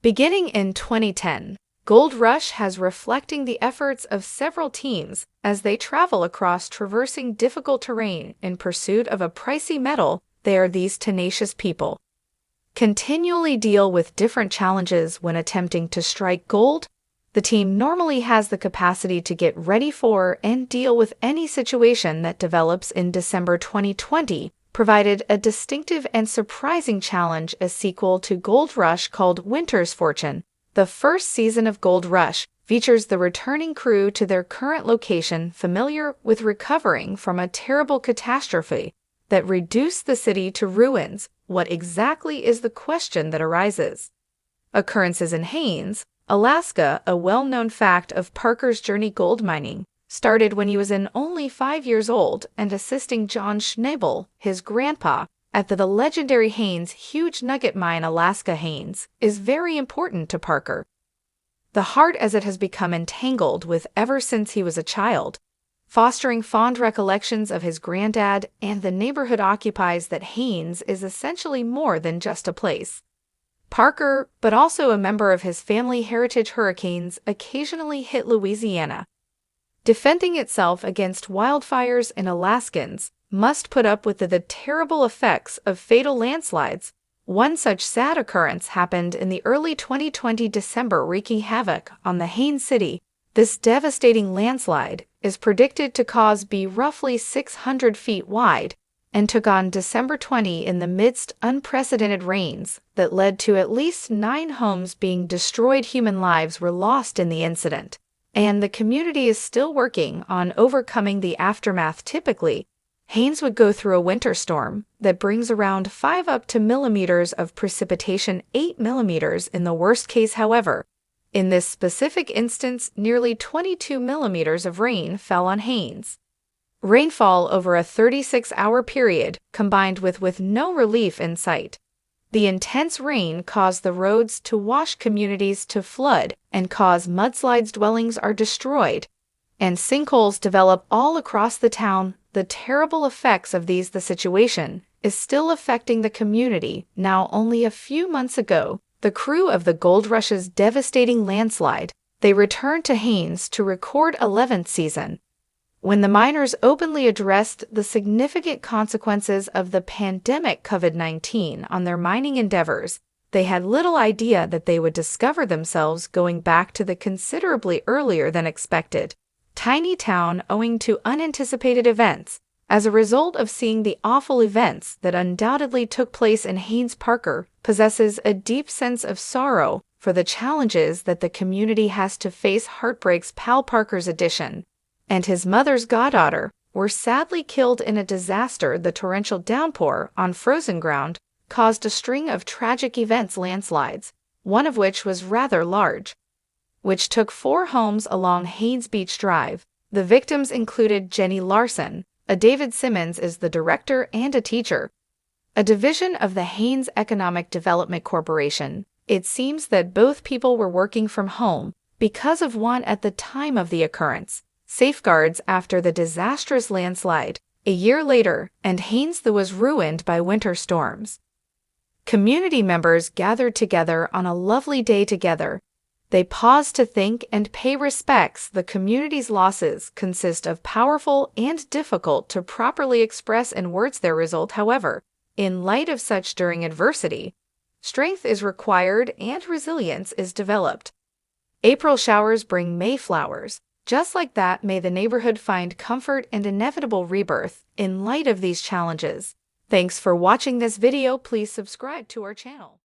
Beginning in 2010, Gold Rush has reflecting the efforts of several teams as they travel across traversing difficult terrain in pursuit of a pricey metal. They are these tenacious people. Continually deal with different challenges when attempting to strike gold. The team normally has the capacity to get ready for and deal with any situation that develops. In December 2020, provided a distinctive and surprising challenge, a sequel to Gold Rush called Winter's Fortune. The first season of Gold Rush features the returning crew to their current location, familiar with recovering from a terrible catastrophe that reduced the city to ruins. What exactly is the question that arises? Occurrences in Haines, Alaska. A well-known fact of Parker's journey gold mining started when he was only 5 years old and assisting John Schnabel, his grandpa, at the legendary Haines huge nugget mine. Alaska Haines is very important to Parker, the heart as it has become entangled with ever since he was a child, fostering fond recollections of his granddad, and the neighborhood occupies that Haines is essentially more than just a place. Parker, but also a member of his family heritage. Hurricanes occasionally hit Louisiana. Defending itself against wildfires, and Alaskans must put up with the terrible effects of fatal landslides. One such sad occurrence happened in the early 2020 December, wreaking havoc on the Haines city. This devastating landslide is predicted to cause be roughly 600 feet wide and took on December 20 in the midst unprecedented rains that led to at least 9 homes being destroyed. Human lives were lost in the incident, and the community is still working on overcoming the aftermath. Typically, Haines would go through a winter storm that brings around 5 up to millimeters of precipitation, 8 millimeters in the worst case. However, in this specific instance, nearly 22 millimeters of rain fell on Haines. Rainfall over a 36-hour period, combined with no relief in sight. The intense rain caused the roads to wash, communities to flood, and cause mudslides. Dwellings are destroyed, and sinkholes develop all across the town. The terrible effects of the situation is still affecting the community. Now, only a few months ago, the crew of the Gold Rush's devastating landslide, they returned to Haines to record 11th season. When the miners openly addressed the significant consequences of the pandemic COVID-19 on their mining endeavors, they had little idea that they would discover themselves going back to the considerably earlier than expected tiny town, owing to unanticipated events. As a result of seeing the awful events that undoubtedly took place in Haines, Parker possesses a deep sense of sorrow for the challenges that the community has to face. Heartbreaks. Pal Parker's addition and his mother's goddaughter were sadly killed in a disaster. The torrential downpour on frozen ground caused a string of tragic events, landslides, one of which was rather large, which took 4 homes along Haines Beach Drive. The victims included Jenny Larson. David Simmons is the director and a teacher, a division of the Haines Economic Development Corporation. It seems that both people were working from home because of one at the time of the occurrence. Safeguards after the disastrous landslide. A year later, and Haines was ruined by winter storms. Community members gathered together on a lovely day together. They paused to think and pay respects. The community's losses consist of powerful and difficult to properly express in words. Their result, however, in light of such during adversity, strength is required and resilience is developed. April showers bring May flowers. Just like that, may the neighborhood find comfort and inevitable rebirth in light of these challenges. Thanks for watching this video. Please subscribe to our channel.